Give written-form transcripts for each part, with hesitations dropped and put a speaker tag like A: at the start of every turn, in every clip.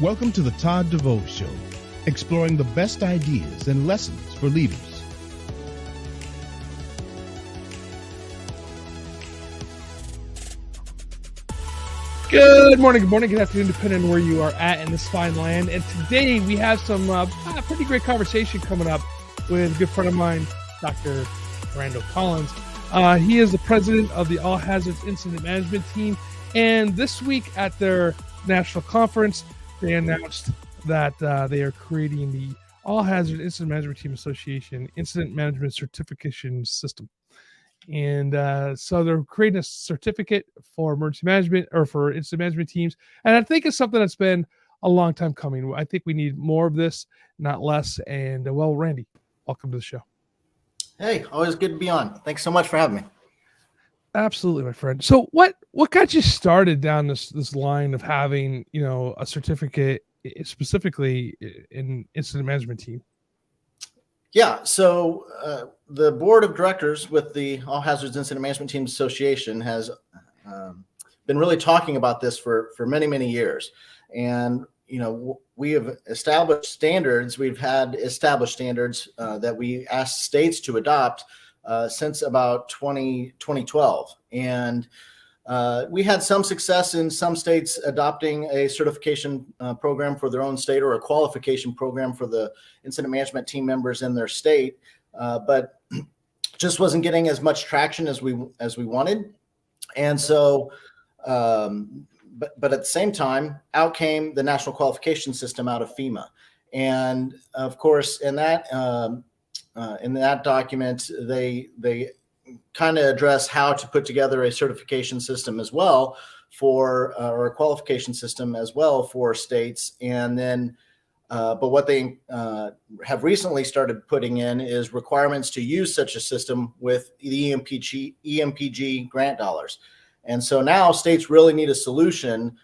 A: Welcome to the Todd DeVoe Show, exploring the best ideas and lessons for leaders.
B: Good morning, good afternoon, depending on where you are at in this fine land. And today we have some pretty great conversation coming up with a good friend of mine, Dr. Randal Collins. He is the president of the All Hazards Incident Management Team. And this week at their national conference, they announced that they are creating the All Hazards Incident Management Team Association Incident Management Certification System. And so they're creating a certificate for emergency management or for incident management teams. And I think it's something that's been a long time coming. I think we need more of this, not less. And well, Randy, welcome to the show.
C: Hey, always good to be on. Thanks so much for having me.
B: Absolutely, my friend. So what got you started down this line of having, a certificate specifically in incident management team?
C: Yeah, so the board of directors with the All Hazards Incident Management Teams Association has been really talking about this for many, many years. And, we have established standards. We've had established standards that we asked states to adopt since about 2012. And we had some success in some states adopting a certification program for their own state or a qualification program for the incident management team members in their state, but just wasn't getting as much traction as we wanted. And so, but at the same time, out came the national qualification system out of FEMA. And of course, in that document, they kind of address how to put together a certification system as well for, or a qualification system as well for states. And then, but what they have recently started putting in is requirements to use such a system with the EMPG grant dollars. And so now states really need a solution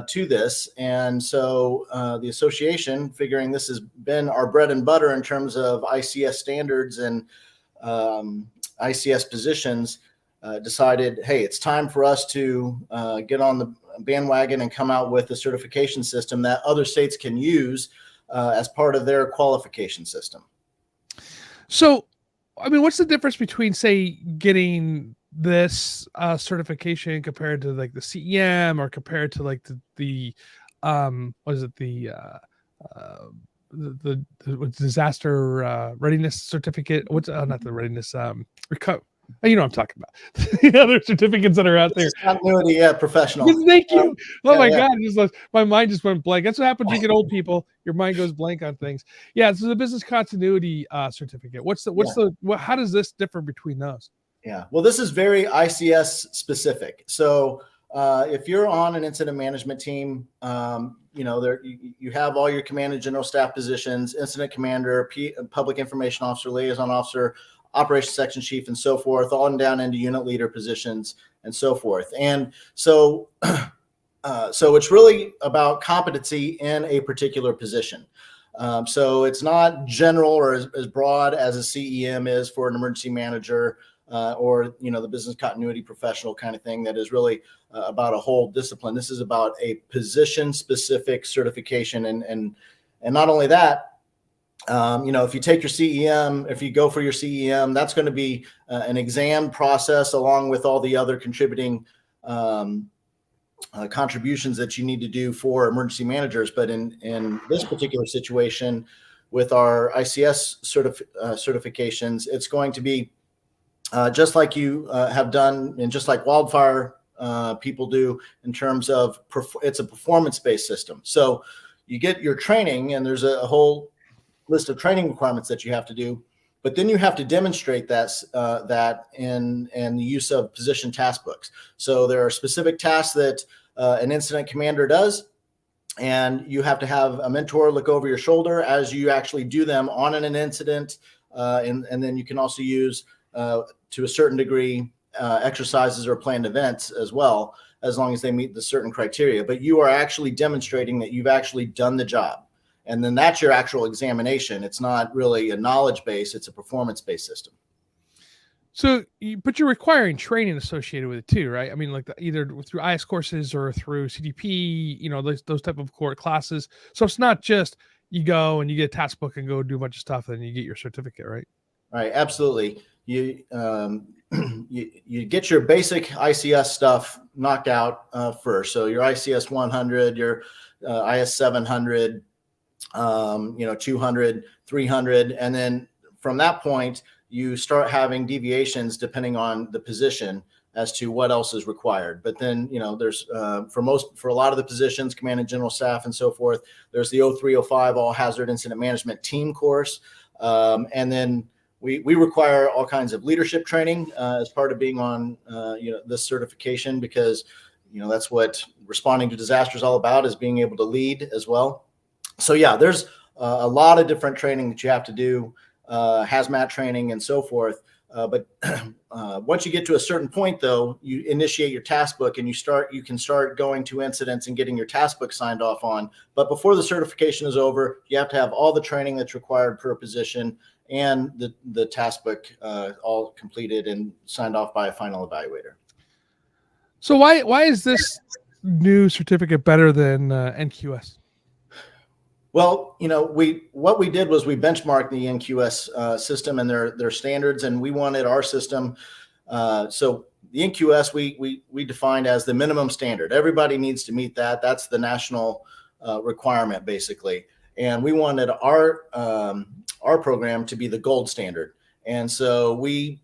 C: to this. And so the association, figuring this has been our bread and butter in terms of ICS standards and ICS positions, decided, hey, it's time for us to get on the bandwagon and come out with a certification system that other states can use as part of their qualification system. So,
B: what's the difference between, say, getting this certification compared to like the CEM or compared to like the disaster readiness certificate? What's not the readiness you know what I'm talking about. The other certificates that are out there.
C: Continuity, professional.
B: Thank you. God, my mind just went blank. That's what happens when you get old people. Your mind goes blank on things. Yeah, so the business continuity certificate. How does this differ between those?
C: Yeah, well, this is very ICS specific. So if you're on an incident management team, you have all your command and general staff positions, incident commander, public information officer, liaison officer, operations section chief, and so forth, all and down into unit leader positions and so forth. And so, so it's really about competency in a particular position. So it's not general or as broad as a CEM is for an emergency manager. Or the business continuity professional kind of thing that is really about a whole discipline. This is about a position specific certification, and not only that, if you take your CEM, if you go for your CEM, that's going to be an exam process along with all the other contributing contributions that you need to do for emergency managers. But in this particular situation, with our ICS certifications, it's going to be just like you have done, and just like wildfire people do in terms of it's a performance-based system. So you get your training, and there's a whole list of training requirements that you have to do, but then you have to demonstrate that in the use of position task books. So there are specific tasks that an incident commander does, and you have to have a mentor look over your shoulder as you actually do them on an incident, and then you can also use to a certain degree, exercises or planned events as well, as long as they meet the certain criteria. But you are actually demonstrating that you've actually done the job. And then that's your actual examination. It's not really a knowledge base, it's a performance-based system.
B: But you're requiring training associated with it too, right? I mean, like either through IS courses or through CDP, those type of core classes. So it's not just you go and you get a task book and go do a bunch of stuff and you get your certificate, right?
C: Right, absolutely. You you get your basic ICS stuff knocked out first. So your ICS 100, your IS 700, 200, 300, and then from that point you start having deviations depending on the position as to what else is required. But then, there's for a lot of the positions, command and general staff and so forth, there's the 0305 all hazard incident management team course. And then we require all kinds of leadership training as part of being on, this certification, because, that's what responding to disaster is all about, is being able to lead as well. So yeah, there's a lot of different training that you have to do, hazmat training and so forth. But once you get to a certain point, though, you initiate your task book and you can start going to incidents and getting your task book signed off on. But before the certification is over, you have to have all the training that's required per position and the task book all completed and signed off by a final evaluator.
B: So why is this new certificate better than NQS?
C: Well, what we did was we benchmarked the NQS system and their standards, and we wanted our system. So the NQS we defined as the minimum standard. Everybody needs to meet that. That's the national requirement, basically. And we wanted our program to be the gold standard. And so we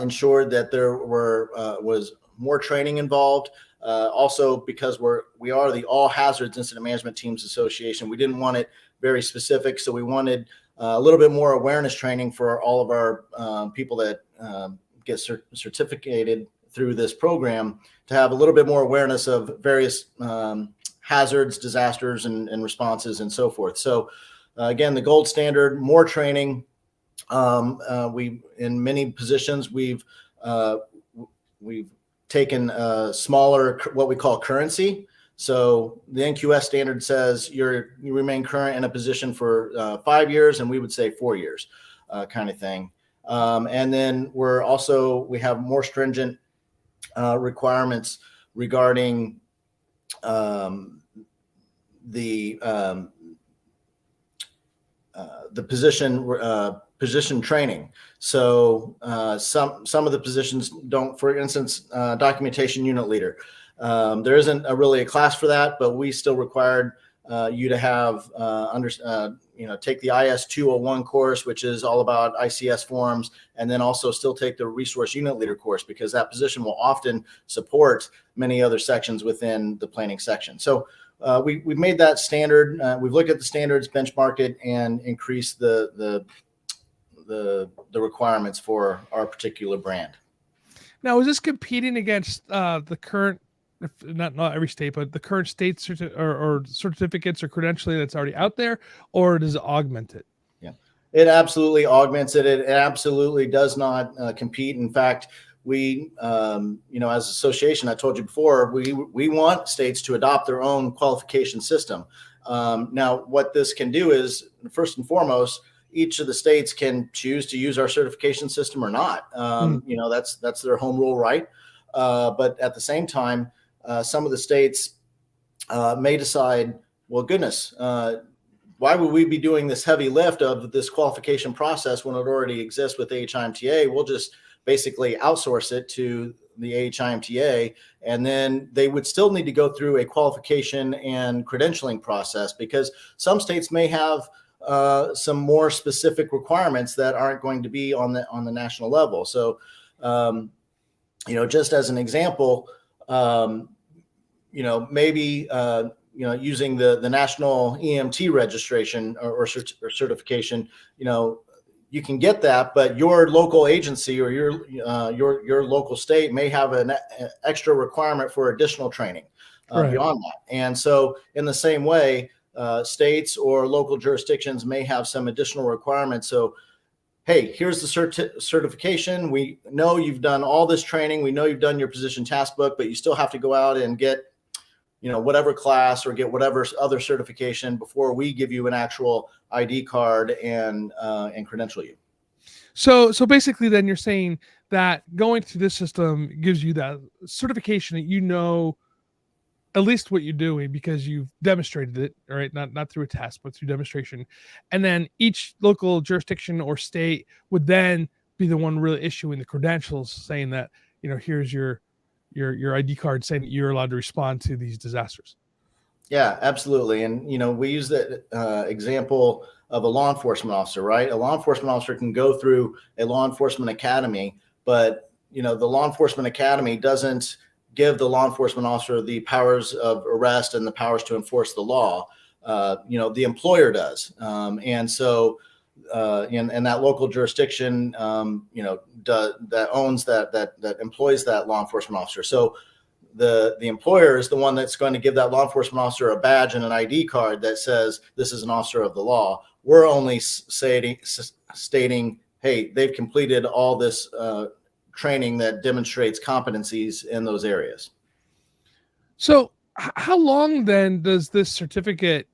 C: ensured that there was more training involved. Also, because we are the All Hazards Incident Management Teams Association, we didn't want it very specific. So we wanted a little bit more awareness training for all of our people that get certificated through this program, to have a little bit more awareness of various hazards, disasters, and responses and so forth. So again, the gold standard, more training. We in many positions we've taken a smaller, what we call currency. So the NQS standard says you remain current in a position for 5 years, and we would say 4 years, kind of thing. And then we have more stringent requirements regarding the position training. So some of the positions don't, for instance, documentation unit leader. There isn't really a class for that, but we still required you to have take the IS 201 course, which is all about ICS forms, and then also still take the resource unit leader course, because that position will often support many other sections within the planning section. So we've made that standard. We've looked at the standards, benchmarked it, and increased the requirements for our particular brand.
B: Now, is this competing against the current, not every state, but the current state or certificates or credentialing that's already out there, or does it augment it?
C: Yeah, it absolutely augments it. It absolutely does not compete. In fact, we, as an association, I told you before, we want states to adopt their own qualification system. Now, what this can do is, first and foremost, each of the states can choose to use our certification system or not. That's their home rule right. But at the same time, some of the states may decide, well, goodness, why would we be doing this heavy lift of this qualification process when it already exists with AHIMTA? We'll just basically outsource it to the AHIMTA, and then they would still need to go through a qualification and credentialing process, because some states may have some more specific requirements that aren't going to be on the national level. So, just as an example, maybe using the national EMT registration or certification, you can get that, but your local agency or your local state may have an extra requirement for additional training beyond that. And so, in the same way, states or local jurisdictions may have some additional requirements. So, hey, here's the certification. We know you've done all this training. We know you've done your position task book, but you still have to go out and get, whatever class or get whatever other certification before we give you an actual ID card and credential you.
B: So basically, then you're saying that going through this system gives you that certification that you know at least what you're doing because you've demonstrated it, all right? Not through a test, but through demonstration. And then each local jurisdiction or state would then be the one really issuing the credentials, saying that here's your ID card saying that you're allowed to respond to these disasters.
C: Yeah, absolutely. And, we use that example of a law enforcement officer, right? A law enforcement officer can go through a law enforcement academy, but, the law enforcement academy doesn't give the law enforcement officer the powers of arrest and the powers to enforce the law. The employer does. And so, in that local jurisdiction, that owns that employs that law enforcement officer. So, the employer is the one that's going to give that law enforcement officer a badge and an ID card that says this is an officer of the law. We're only stating, hey, they've completed all this training that demonstrates competencies in those areas.
B: So how long then does this certificate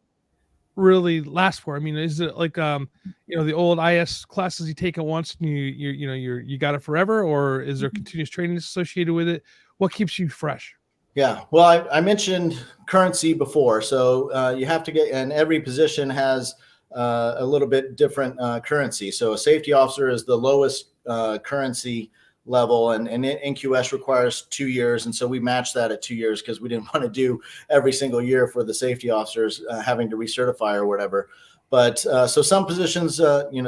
B: really last for? I mean, is it like the old IS classes you take it once and you got it forever, or is there continuous training associated with it? What keeps you fresh?
C: Yeah, well, I mentioned currency before, so you have to get, and every position has a little bit different currency. So a safety officer is the lowest currency level, and NQS requires 2 years, and so we matched that at 2 years because we didn't want to do every single year for the safety officers having to recertify or whatever. But so some positions,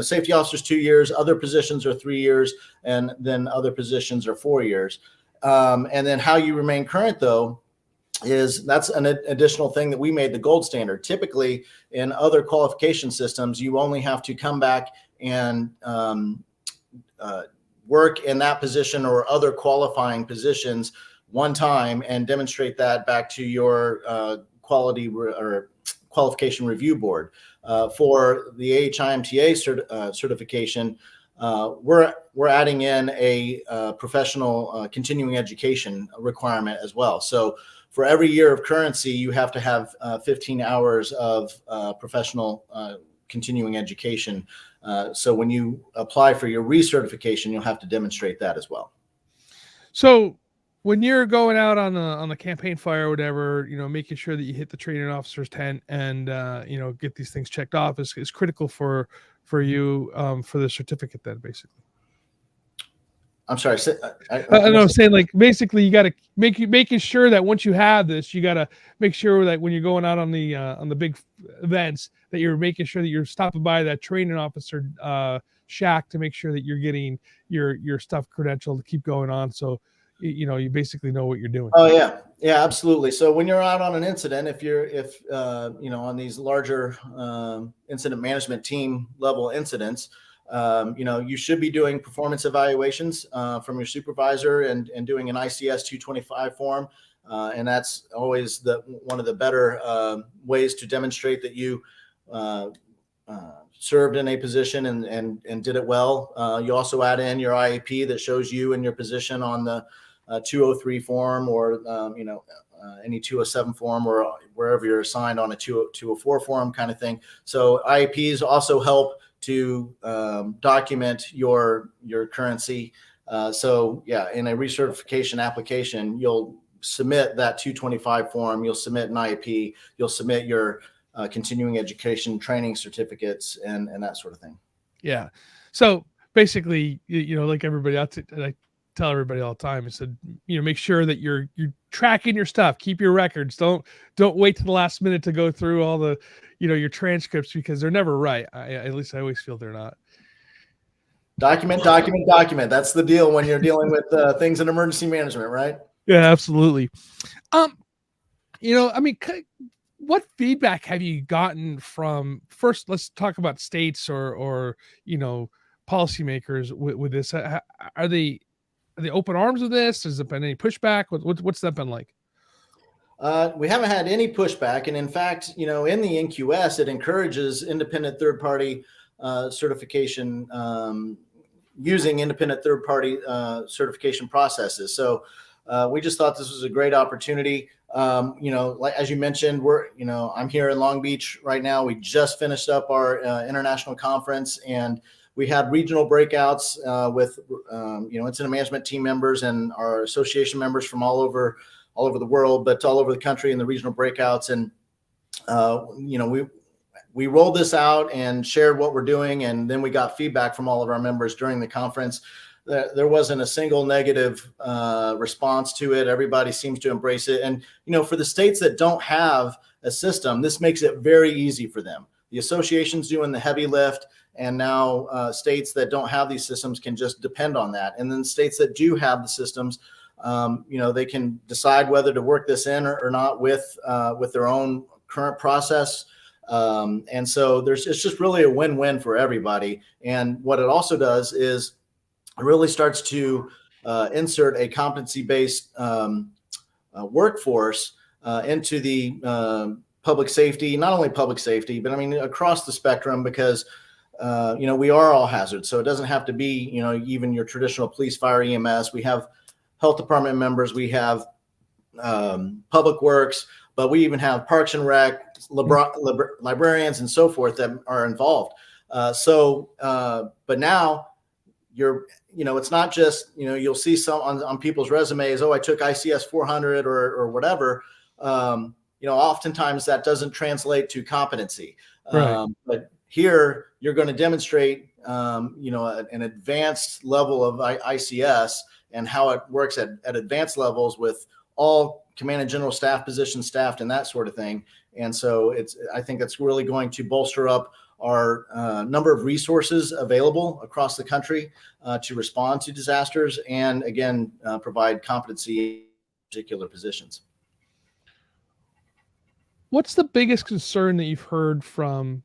C: safety officers 2 years, other positions are 3 years, and then other positions are 4 years. And then how you remain current, though, that's an additional thing that we made the gold standard. Typically, in other qualification systems, you only have to come back and work in that position or other qualifying positions one time and demonstrate that back to your quality or qualification review board. For the AHIMTA certification, we're adding in a professional continuing education requirement as well. So for every year of currency, you have to have 15 hours of professional continuing education. So when you apply for your recertification, you'll have to demonstrate that as well.
B: So when you're going out on the campaign fire or whatever, making sure that you hit the training officer's tent and get these things checked off is critical for you for the certificate then, basically.
C: I'm sorry.
B: I'm saying, like, basically you got to making sure that once you have this, you got to make sure that when you're going out on the big events that you're making sure that you're stopping by that training officer shack to make sure that you're getting your stuff credentialed to keep going on. So, you basically know what you're doing.
C: Oh yeah. Yeah, absolutely. So when you're out on an incident, if on these larger incident management team level incidents, you should be doing performance evaluations from your supervisor and doing an ICS 225 form. And that's always one of the better ways to demonstrate that you served in a position and did it well. You also add in your IAP that shows you and your position on the 203 form or, any 207 form or wherever you're assigned on a 204 form kind of thing. So IAPs also help to document your currency. So yeah, in a recertification application, you'll submit that 225 form, you'll submit an IAP, you'll submit your continuing education training certificates and that sort of thing.
B: Yeah. So basically, like everybody else, I tell everybody all the time, I said, make sure that you're tracking your stuff, keep your records. Don't wait to the last minute to go through all the, your transcripts because they're never right. At least I always feel they're not.
C: Document. That's the deal when you're dealing with things in emergency management, right?
B: Yeah, absolutely. What feedback have you gotten from, first, let's talk about states or policymakers with this. Are they open arms with this? Has there been any pushback? What's that been like?
C: We haven't had any pushback. And in fact, in the NQS, it encourages independent third-party certification, using independent third-party certification processes. So we just thought this was a great opportunity. Like as you mentioned, I'm here in Long Beach right now. We just finished up our international conference, and we had regional breakouts with incident management team members and our association members from all over the world, but all over the country in the regional breakouts. And we rolled this out and shared what we're doing, and then we got feedback from all of our members during the conference. There wasn't a single negative response to it. Everybody seems to embrace it. And, for the states that don't have a system, this makes it very easy for them. The association's doing the heavy lift, and now states that don't have these systems can just depend on that. And then states that do have the systems, they can decide whether to work this in or not with their own current process. And so it's just really a win-win for everybody. And what it also does is it really starts to insert a competency-based workforce into the public safety, not only public safety, but across the spectrum, because we are all hazards. So it doesn't have to be, even your traditional police, fire, EMS. We have health department members, we have public works, but we even have parks and rec, librarians, and so forth that are involved. But now it's not just, you'll see some on people's resumes, I took ICS 400 or whatever. Oftentimes that doesn't translate to competency.
B: Right.
C: But here you're going to demonstrate, an advanced level of ICS and how it works at advanced levels with all command and general staff positions staffed and that sort of thing. And so I think that's really going to bolster up our number of resources available across the country to respond to disasters, and again, provide competency in particular positions.
B: What's the biggest concern that you've heard from,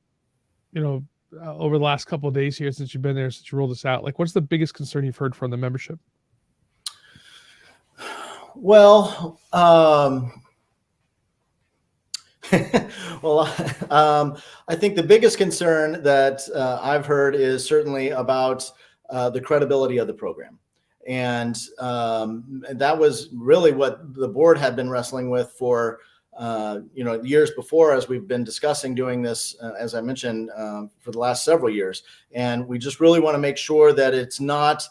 B: over the last couple of days here since you've been there, since you rolled this out? Like, what's the biggest concern you've heard from the membership?
C: Well, I think the biggest concern that I've heard is certainly about the credibility of the program. And that was really what the board had been wrestling with for years before, as we've been discussing doing this, as I mentioned, for the last several years. And we just really want to make sure that it's not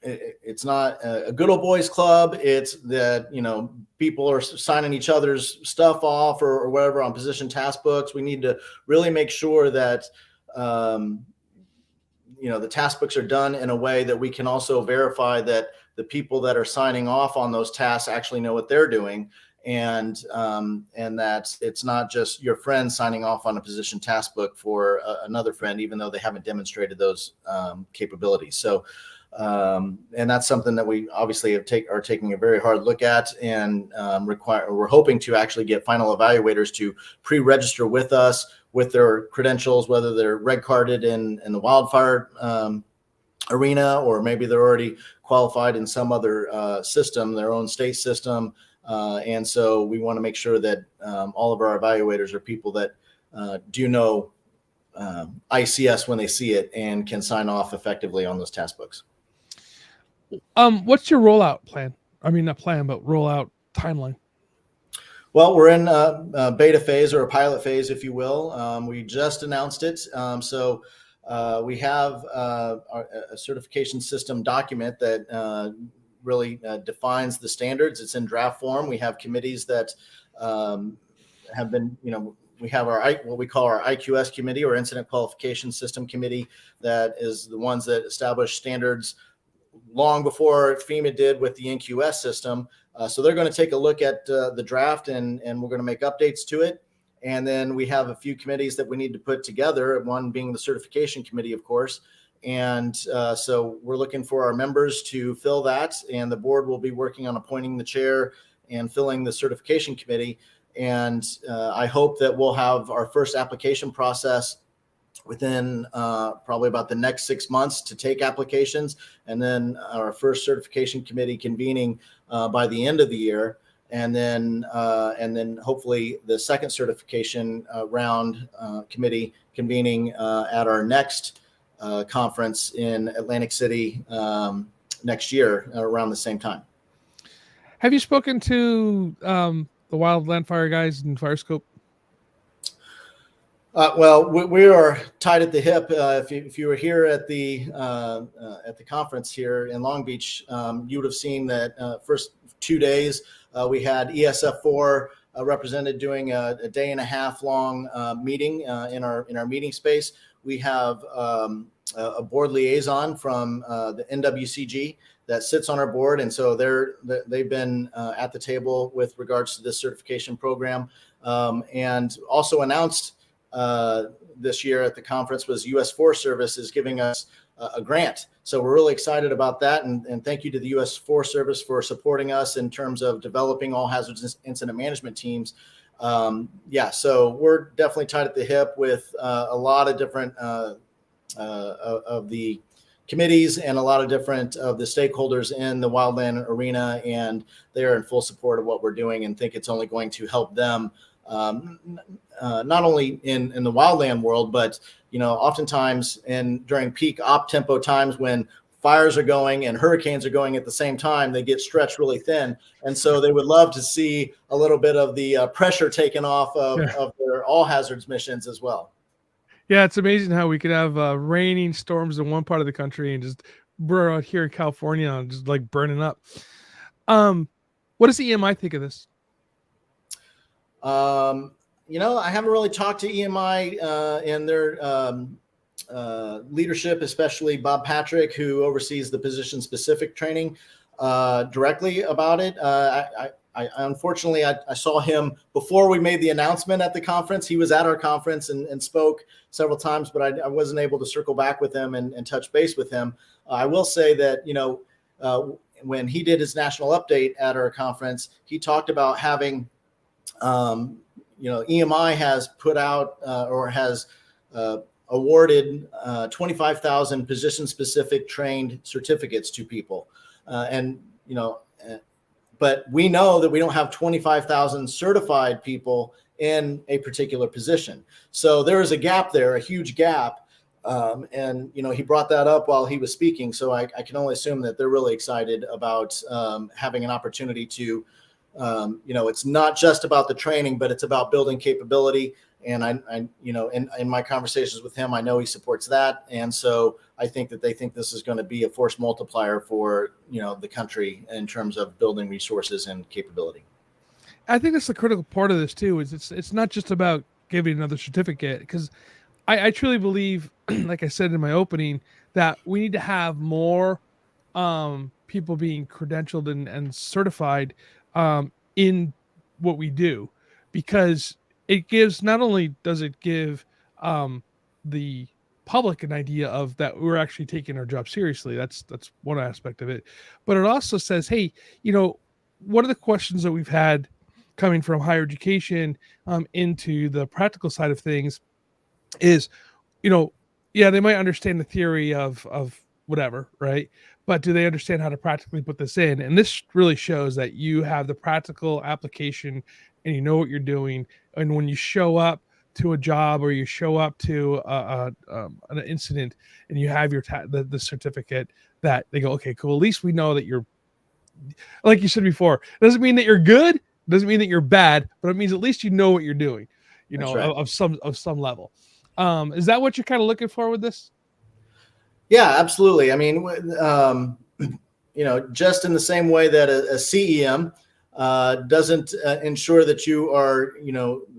C: it's not a good old boys club. It's that, people are signing each other's stuff off or whatever on position task books. We need to really make sure that, the task books are done in a way that we can also verify that the people that are signing off on those tasks actually know what they're doing. And that it's not just your friend signing off on a position task book for another friend, even though they haven't demonstrated those capabilities. So, and that's something that we obviously are taking a very hard look at, and we're hoping to actually get final evaluators to pre-register with us with their credentials, whether they're red carded in the wildfire arena, or maybe they're already qualified in some other system, their own state system. And so we want to make sure that all of our evaluators are people that do know ICS when they see it and can sign off effectively on those task books.
B: What's your rollout plan? I mean, not plan, but rollout timeline.
C: Well, we're in a beta phase, or a pilot phase, if you will. We just announced it. So we have a certification system document that really defines the standards. It's in draft form. We have committees that have been, we have what we call our IQS committee, or Incident Qualification System Committee, that is the ones that establish standards long before FEMA did with the NQS system. So they're going to take a look at the draft, and we're going to make updates to it. And then we have a few committees that we need to put together, one being the certification committee, of course. And so we're looking for our members to fill that, and the board will be working on appointing the chair and filling the certification committee. And I hope that we'll have our first application process within probably about the next 6 months to take applications, and then our first certification committee convening by the end of the year. And then hopefully the second certification round committee convening at our next conference in Atlantic City next year around the same time.
B: Have you spoken to the wildland fire guys in Fire Scope?
C: Well, we are tied at the hip. If you were here at the conference here in Long Beach, you would have seen that first 2 days we had ESF4 represented doing a day and a half long meeting in our meeting space. We have a board liaison from the NWCG that sits on our board, and so they've been at the table with regards to this certification program, and also announced this year at the conference was U.S. Forest Service is giving us a grant. So we're really excited about that. And thank you to the U.S. Forest Service for supporting us in terms of developing all hazardous incident management teams. So we're definitely tied at the hip with a lot of different of the committees and a lot of different of the stakeholders in the wildland arena. And they're in full support of what we're doing and think it's only going to help them not only in the wildland world, but oftentimes during peak op tempo times when fires are going and hurricanes are going at the same time, they get stretched really thin, and so they would love to see a little bit of the pressure taken off of their all hazards missions as well.
B: Yeah, it's amazing how we could have raining storms in one part of the country and just we're out here in California and just like burning up. What does EMI think of this?
C: I haven't really talked to EMI and their leadership, especially Bob Patrick, who oversees the position-specific training, directly about it. I unfortunately, I saw him before we made the announcement at the conference. He was at our conference and spoke several times, but I wasn't able to circle back with him and touch base with him. I will say that, when he did his national update at our conference, he talked about having EMI has put out or has awarded 25,000 position-specific trained certificates to people. But we know that we don't have 25,000 certified people in a particular position. So there is a gap there, a huge gap. He brought that up while he was speaking. So I can only assume that they're really excited about having an opportunity to it's not just about the training, but it's about building capability. And in my conversations with him, I know he supports that. And so I think that they think this is going to be a force multiplier for, the country in terms of building resources and capability.
B: I think that's the critical part of this too, is it's not just about giving another certificate, because I truly believe, like I said in my opening, that we need to have more people being credentialed and certified in what we do, because it gives, not only does it give the public an idea of that we're actually taking our job seriously. That's one aspect of it, but it also says, hey, what are the questions that we've had coming from higher education into the practical side of things is, they might understand the theory of whatever, right? But do they understand how to practically put this in? And this really shows that you have the practical application and you know what you're doing. And when you show up to a job or you show up to an incident and you have your the certificate, that they go, okay, cool. At least we know that you're, like you said before, it doesn't mean that you're good, it doesn't mean that you're bad, but it means at least you know what you're doing, right. of some level. Is that what you're kind of looking for with this?
C: Yeah, absolutely. I mean, just in the same way that a CEM doesn't ensure that you are,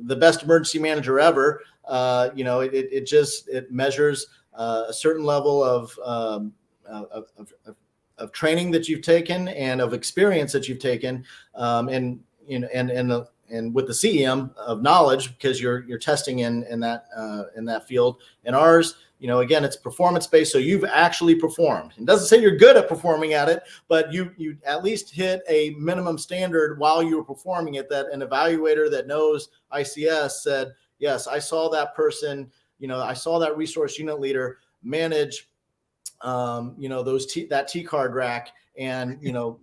C: the best emergency manager ever. It measures a certain level of training that you've taken and of experience that you've taken, and with the CEM of knowledge, because you're testing in that field. And ours, again, it's performance based, so you've actually performed. It doesn't say you're good at performing at it, but you at least hit a minimum standard while you were performing it, that an evaluator that knows ICS said, yes, I saw that person, I saw that resource unit leader manage that T card rack and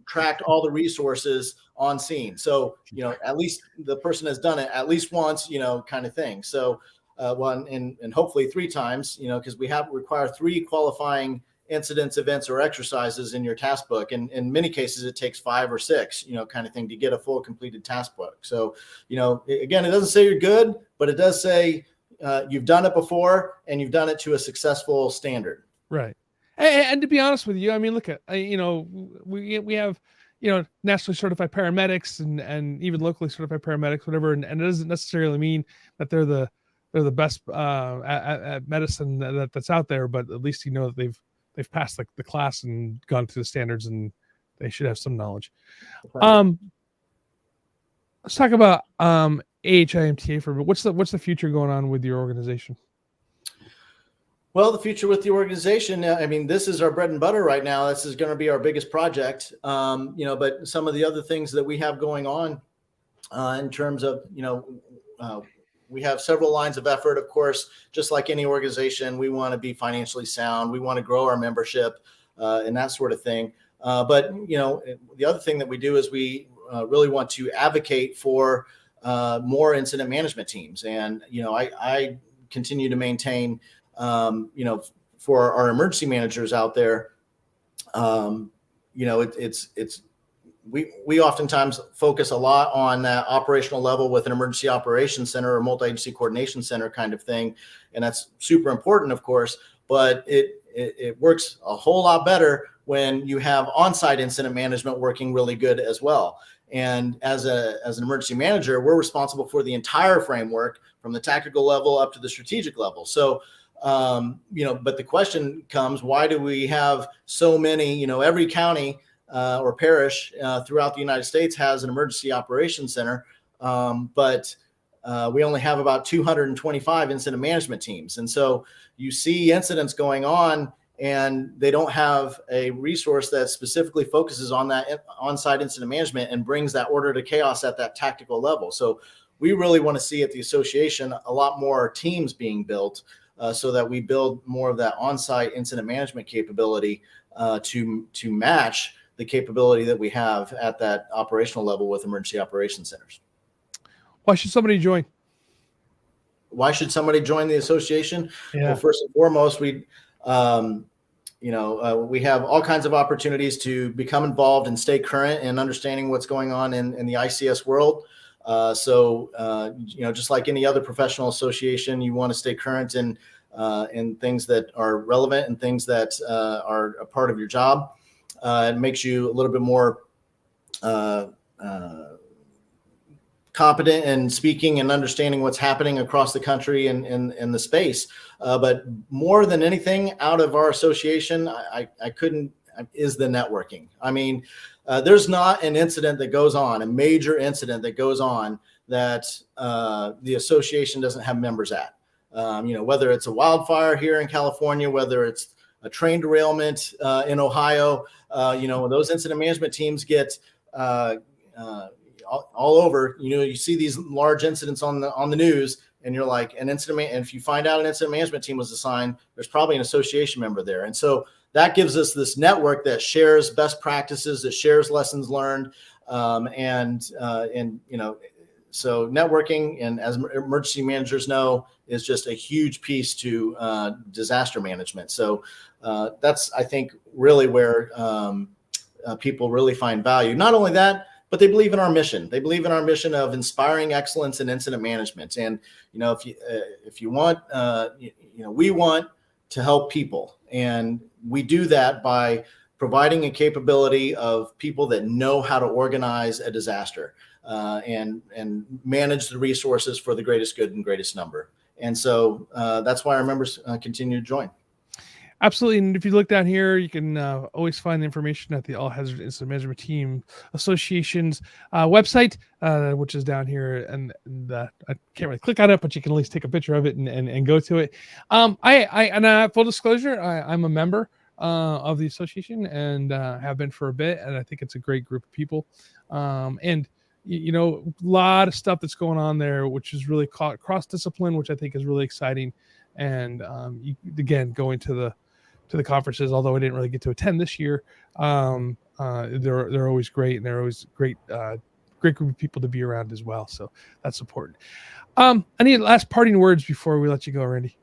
C: tracked all the resources on scene. So at least the person has done it at least once, kind of thing. So one and hopefully 3 times, because we require 3 qualifying incidents, events, or exercises in your task book. And in many cases, it takes 5 or 6, kind of thing to get a full completed task book. So, again, it doesn't say you're good, but it does say, you've done it before and you've done it to a successful standard.
B: Right. And to be honest with you, I mean, look at, we have, nationally certified paramedics and even locally certified paramedics, whatever. And it doesn't necessarily mean that they're the best at medicine that's out there, but at least that they've passed the class and gone through the standards, and they should have some knowledge.
C: Okay.
B: Let's talk about AHIMTA for a bit. What's the future going on with your organization?
C: Well, the future with the organization, I mean, this is our bread and butter right now. This is going to be our biggest project. But some of the other things that we have going on in terms of, we have several lines of effort. Of course, just like any organization, we want to be financially sound. We want to grow our membership and that sort of thing. But the other thing that we do is we really want to advocate for more incident management teams. And, I continue to maintain, for our emergency managers out there, we oftentimes focus a lot on that operational level with an emergency operations center or multi-agency coordination center kind of thing. And that's super important, of course, but it works a whole lot better when you have on-site incident management working really good as well. And as an emergency manager, we're responsible for the entire framework from the tactical level up to the strategic level. So, but the question comes, why do we have so many, every county or parish throughout the United States has an emergency operations center, but we only have about 225 incident management teams. And so you see incidents going on and they don't have a resource that specifically focuses on that on-site incident management and brings that order to chaos at that tactical level. So we really want to see at the association a lot more teams being built so that we build more of that on-site incident management capability to match the capability that we have at that operational level with emergency operations centers.
B: Why should somebody join?
C: Why should somebody join the association?
B: Yeah.
C: Well, first and foremost, we have all kinds of opportunities to become involved and stay current in understanding what's going on in the ICS world. Just like any other professional association, you want to stay current in things that are relevant and things that are a part of your job. It makes you a little bit more competent in speaking and understanding what's happening across the country and in the space. But more than anything out of our association, is the networking. I mean, there's not an incident that goes on, a major incident that goes on that the association doesn't have members at. Whether it's a wildfire here in California, whether it's a train derailment in Ohio, those incident management teams get all over. You see these large incidents on the news, and you're like, and if you find out an incident management team was assigned, there's probably an association member there. And so that gives us this network that shares best practices, that shares lessons learned, so networking, and as emergency managers know, is just a huge piece to disaster management. So that's, I think, really where people really find value. Not only that, but they believe in our mission. They believe in our mission of inspiring excellence in incident management. And if you want, we want to help people, and we do that by providing a capability of people that know how to organize a disaster and manage the resources for the greatest good and greatest number. And so that's why our members continue to join.
B: Absolutely. And if you look down here, you can always find the information at the All Hazard Incident Management Team Association's website, which is down here. And I can't really click on it, but you can at least take a picture of it and go to it. Full disclosure, I'm a member of the association and have been for a bit. And I think it's a great group of people. A lot of stuff that's going on there, which is really cross-discipline, which I think is really exciting. And going to the conferences, although I didn't really get to attend this year, they're always great, and they're always great group of people to be around as well. So that's important. I need last parting words before we let you go, Randy.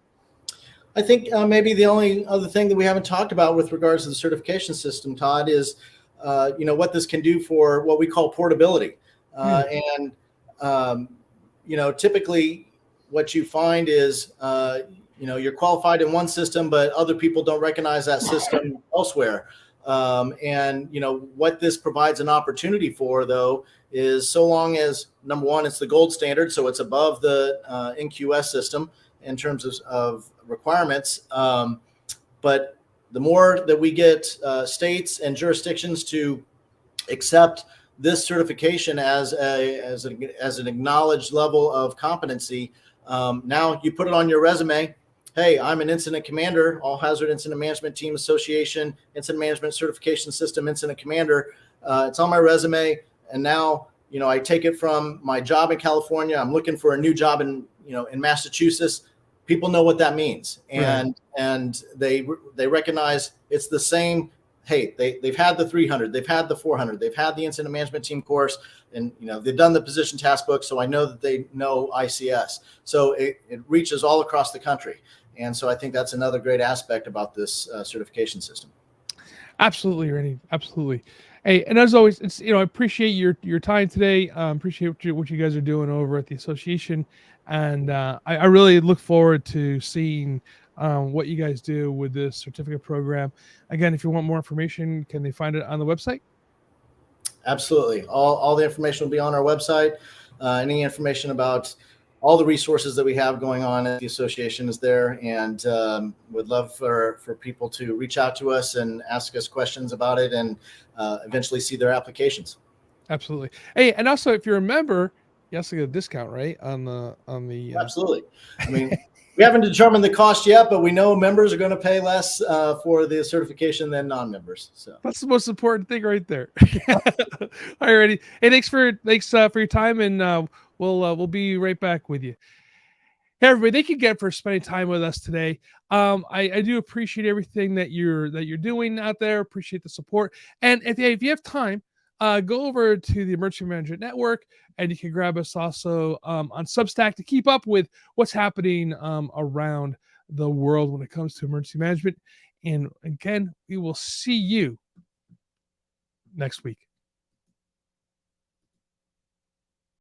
C: I think maybe the only other thing that we haven't talked about with regards to the certification system, Todd, is what this can do for what we call portability. Typically what you find is, you're qualified in one system, but other people don't recognize that system elsewhere. And what this provides an opportunity for, though, is so long as, number one, it's the gold standard, so it's above the NQS system in terms of requirements. But the more that we get states and jurisdictions to accept this certification as an acknowledged level of competency, now you put it on your resume. Hey, I'm an incident commander, All Hazard Incident Management Team Association, Incident Management Certification System Incident Commander. It's on my resume, and now I take it from my job in California. I'm looking for a new job in Massachusetts. People know what that means, and they recognize it's the same. Hey, they've had the 300, they've had the 400, they've had the incident management team course, and they've done the position task book, so I know that they know ICS. So it reaches all across the country, and so I think that's another great aspect about this certification system.
B: Absolutely, Randy. Absolutely. Hey, and as always, it's I appreciate your time today. Appreciate what you guys are doing over at the association, and I really look forward to seeing what you guys do with this certificate program. Again, if you want more information, can they find it on the website?
C: Absolutely. All the information will be on our website. Any information about all the resources that we have going on at the association is there, and would love for people to reach out to us and ask us questions about it, and eventually see their applications.
B: Absolutely. Hey, and also if you're a member, you also get a discount, right? On the
C: Absolutely. I mean, we haven't determined the cost yet, but we know members are going to pay less for the certification than non-members. So
B: that's the most important thing right there. All right, ready. Hey, thanks for your time, and we'll be right back with you. Hey, everybody, thank you again for spending time with us today. I do appreciate everything that you're doing out there. Appreciate the support. And if you have time, go over to the Emergency Management Network, and you can grab us also on Substack to keep up with what's happening around the world when it comes to emergency management. And again, we will see you next week.